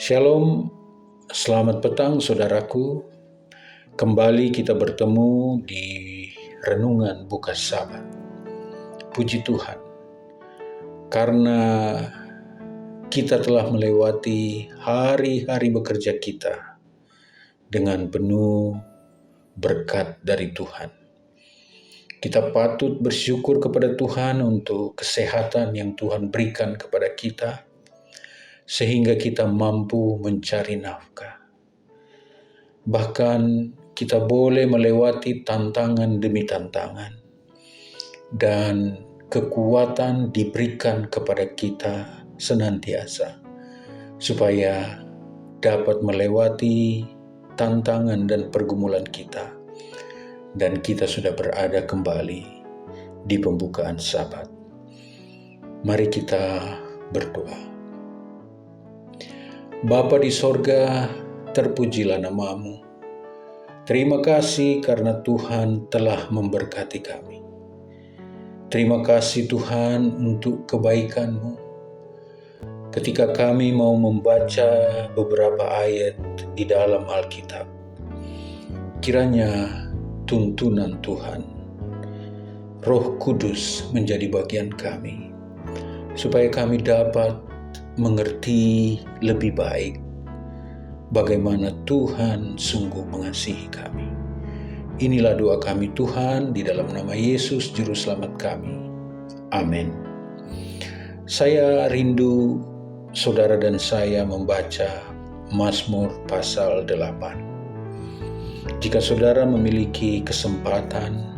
Shalom, selamat petang saudaraku. Kembali kita bertemu di Renungan Buka Sabat. Puji Tuhan, karena kita telah melewati hari-hari bekerja kita dengan penuh berkat dari Tuhan. Kita patut bersyukur kepada Tuhan untuk kesehatan yang Tuhan berikan kepada kita, sehingga kita mampu mencari nafkah. Bahkan kita boleh melewati tantangan demi tantangan, dan kekuatan diberikan kepada kita senantiasa, supaya dapat melewati tantangan dan pergumulan kita, dan kita sudah berada kembali di pembukaan Sabat. Mari kita berdoa. Bapa di sorga, terpujilah nama-Mu. Terima kasih karena Tuhan telah memberkati kami. Terima kasih Tuhan untuk kebaikan-Mu. Ketika kami mau membaca beberapa ayat di dalam Alkitab, kiranya tuntunan Tuhan, Roh Kudus menjadi bagian kami, supaya kami dapat mengerti lebih baik bagaimana Tuhan sungguh mengasihi kami. Inilah doa kami Tuhan, di dalam nama Yesus Juru Selamat kami. Amin. Saya rindu saudara dan saya membaca Mazmur pasal 8. Jika saudara memiliki kesempatan,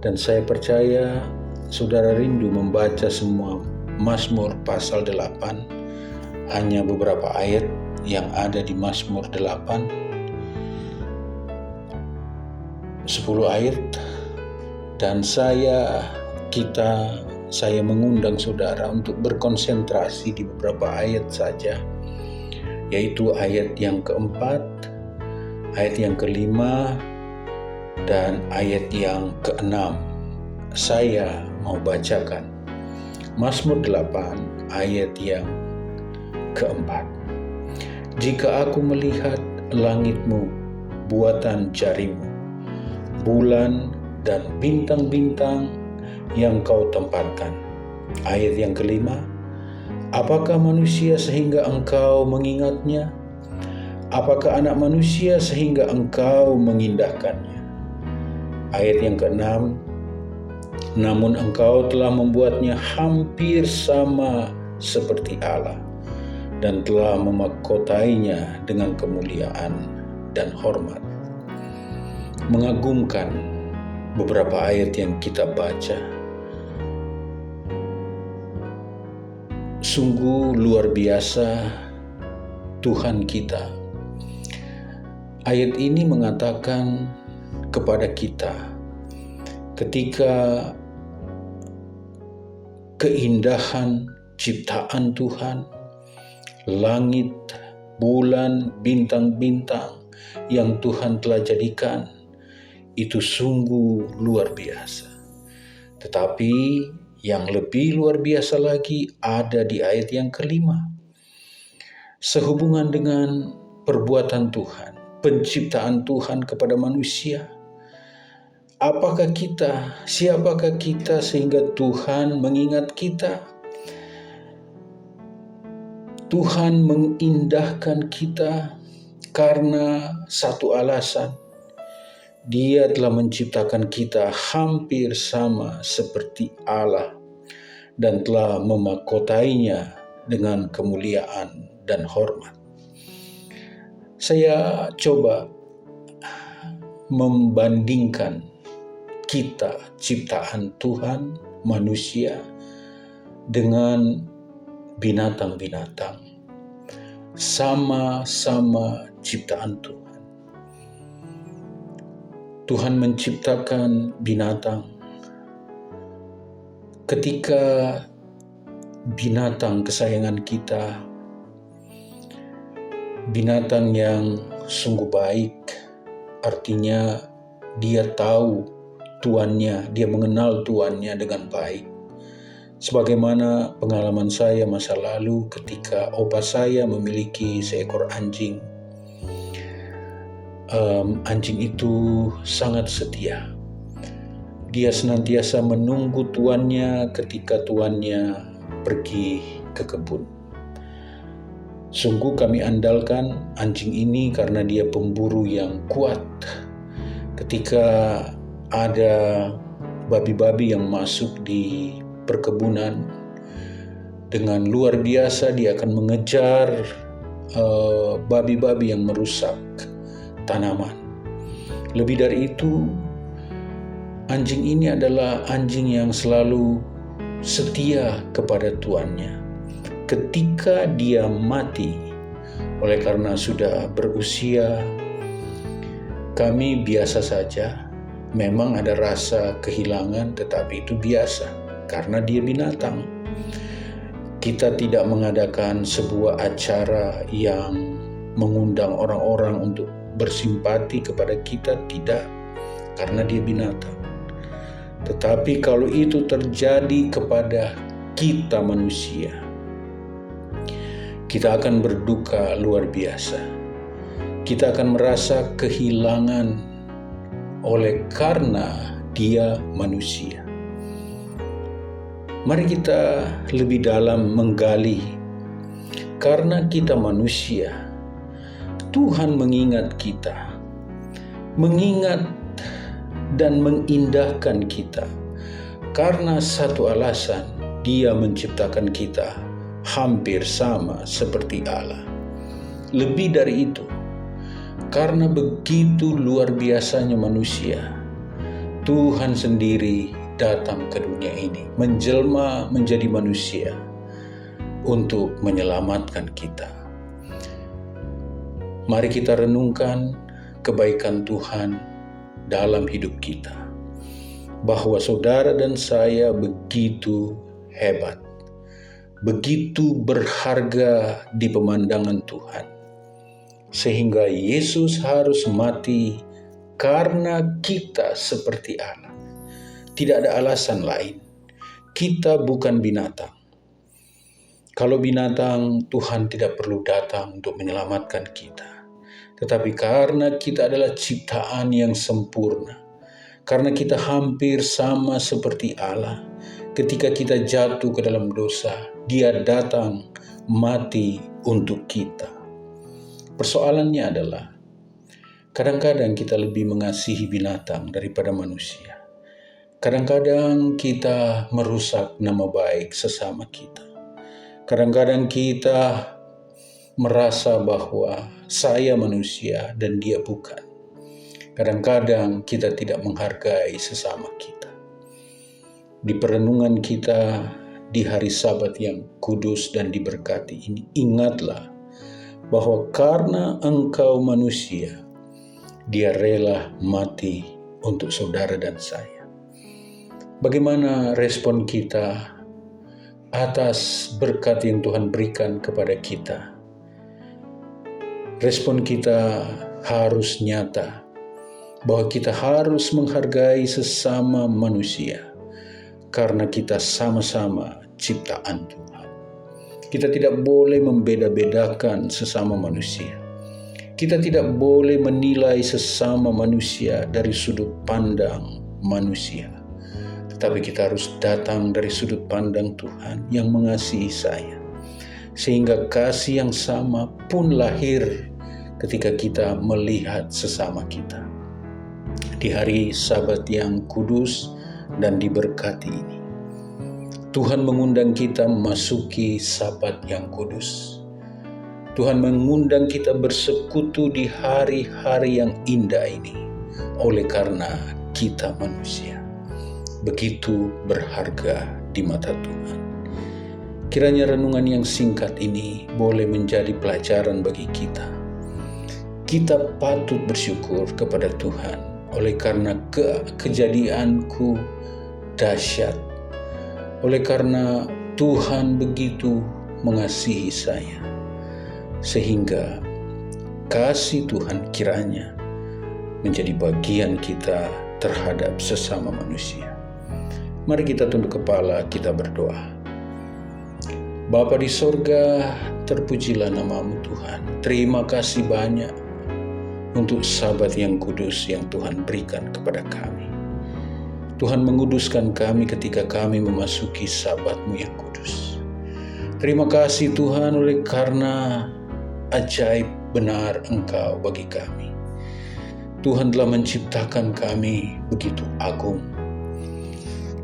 dan saya percaya saudara rindu membaca semua Mazmur pasal 8, hanya beberapa ayat yang ada di Mazmur 8, 10 ayat, dan saya mengundang saudara untuk berkonsentrasi di beberapa ayat saja, yaitu ayat yang keempat, ayat yang kelima, dan ayat yang keenam. Saya mau bacakan Mazmur 8 ayat yang keempat. Jika aku melihat langit-Mu, buatan jari-Mu, bulan dan bintang-bintang yang Kau tempatkan. Ayat yang kelima, apakah manusia sehingga Engkau mengingatnya? Apakah anak manusia sehingga Engkau mengindahkannya? Ayat yang keenam, namun Engkau telah membuatnya hampir sama seperti Allah, dan telah memahkotainya dengan kemuliaan dan hormat. Mengagumkan beberapa ayat yang kita baca. Sungguh luar biasa Tuhan kita. Ayat ini mengatakan kepada kita, ketika keindahan ciptaan Tuhan, langit, bulan, bintang-bintang yang Tuhan telah jadikan, itu sungguh luar biasa. Tetapi yang lebih luar biasa lagi ada di ayat yang kelima. Sehubungan dengan perbuatan Tuhan, penciptaan Tuhan kepada manusia. Siapakah kita sehingga Tuhan mengingat kita? Tuhan mengindahkan kita karena satu alasan. Dia telah menciptakan kita hampir sama seperti Allah, dan telah memahkotainya dengan kemuliaan dan hormat. Saya coba membandingkan kita, ciptaan Tuhan, manusia, dengan binatang-binatang. Sama-sama ciptaan Tuhan. Tuhan menciptakan binatang. Ketika binatang kesayangan kita, binatang yang sungguh baik, artinya dia tahu tuannya, dia mengenal tuannya dengan baik. Sebagaimana pengalaman saya masa lalu ketika opa saya memiliki seekor anjing. Anjing itu sangat setia. Dia senantiasa menunggu tuannya ketika tuannya pergi ke kebun. Sungguh kami andalkan anjing ini karena dia pemburu yang kuat. Ketika ada babi-babi yang masuk di perkebunan, dengan luar biasa dia akan mengejar babi-babi yang merusak tanaman. Lebih dari itu, anjing ini adalah anjing yang selalu setia kepada tuannya. Ketika dia mati, oleh karena sudah berusia, kami biasa saja. Memang ada rasa kehilangan, tetapi itu biasa karena dia binatang. Kita tidak mengadakan sebuah acara yang mengundang orang-orang untuk bersimpati kepada kita, tidak, karena dia binatang. Tetapi kalau itu terjadi kepada kita manusia, kita akan berduka luar biasa. Kita akan merasa kehilangan oleh karena dia manusia. Mari kita lebih dalam menggali. Karena kita manusia, Tuhan mengingat kita, mengingat dan mengindahkan kita. Karena satu alasan, Dia menciptakan kita hampir sama seperti Allah. Lebih dari itu, karena begitu luar biasanya manusia, Tuhan sendiri datang ke dunia ini, menjelma menjadi manusia untuk menyelamatkan kita. Mari kita renungkan kebaikan Tuhan dalam hidup kita, bahwa saudara dan saya begitu hebat, begitu berharga di pemandangan Tuhan, sehingga Yesus harus mati karena kita seperti Allah. Tidak ada alasan lain. Kita bukan binatang. Kalau binatang, Tuhan tidak perlu datang untuk menyelamatkan kita. Tetapi karena kita adalah ciptaan yang sempurna, karena kita hampir sama seperti Allah, ketika kita jatuh ke dalam dosa, Dia datang mati untuk kita. Persoalannya adalah, kadang-kadang kita lebih mengasihi binatang daripada manusia. Kadang-kadang kita merusak nama baik sesama kita. Kadang-kadang kita merasa bahwa saya manusia dan dia bukan. Kadang-kadang kita tidak menghargai sesama kita. Di perenungan kita di hari Sabat yang kudus dan diberkati ini, ingatlah bahwa karena engkau manusia, Dia rela mati untuk saudara dan saya. Bagaimana respon kita atas berkat yang Tuhan berikan kepada kita? Respon kita harus nyata, bahwa kita harus menghargai sesama manusia, karena kita sama-sama ciptaan Tuhan. Kita tidak boleh membeda-bedakan sesama manusia. Kita tidak boleh menilai sesama manusia dari sudut pandang manusia. Tetapi kita harus datang dari sudut pandang Tuhan yang mengasihi saya. Sehingga kasih yang sama pun lahir ketika kita melihat sesama kita. Di hari Sabat yang kudus dan diberkati ini, Tuhan mengundang kita memasuki Sabat yang kudus. Tuhan mengundang kita bersekutu di hari-hari yang indah ini, oleh karena kita manusia. Begitu berharga di mata Tuhan. Kiranya renungan yang singkat ini boleh menjadi pelajaran bagi kita. Kita patut bersyukur kepada Tuhan oleh karena kejadianku dahsyat. Oleh karena Tuhan begitu mengasihi saya, sehingga kasih Tuhan kiranya menjadi bagian kita terhadap sesama manusia. Mari kita tunduk kepala, kita berdoa. Bapa di sorga, terpujilah nama-Mu Tuhan. Terima kasih banyak untuk Sabat yang kudus yang Tuhan berikan kepada kami. Tuhan menguduskan kami ketika kami memasuki Sabat-Mu yang kudus. Terima kasih Tuhan oleh karena ajaib benar Engkau bagi kami. Tuhan telah menciptakan kami begitu agung.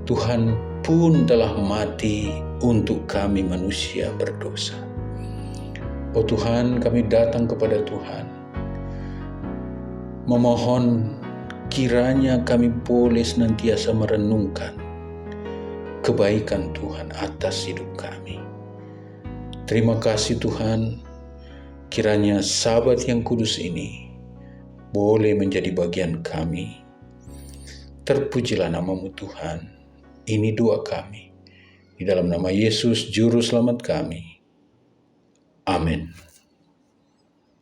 Tuhan pun telah mati untuk kami manusia berdosa. Oh Tuhan, kami datang kepada Tuhan, memohon kiranya kami boleh senantiasa merenungkan kebaikan Tuhan atas hidup kami. Terima kasih Tuhan, kiranya Sabat yang kudus ini boleh menjadi bagian kami. Terpujilah nama-Mu Tuhan. Ini doa kami. Di dalam nama Yesus, Juru Selamat kami. Amin.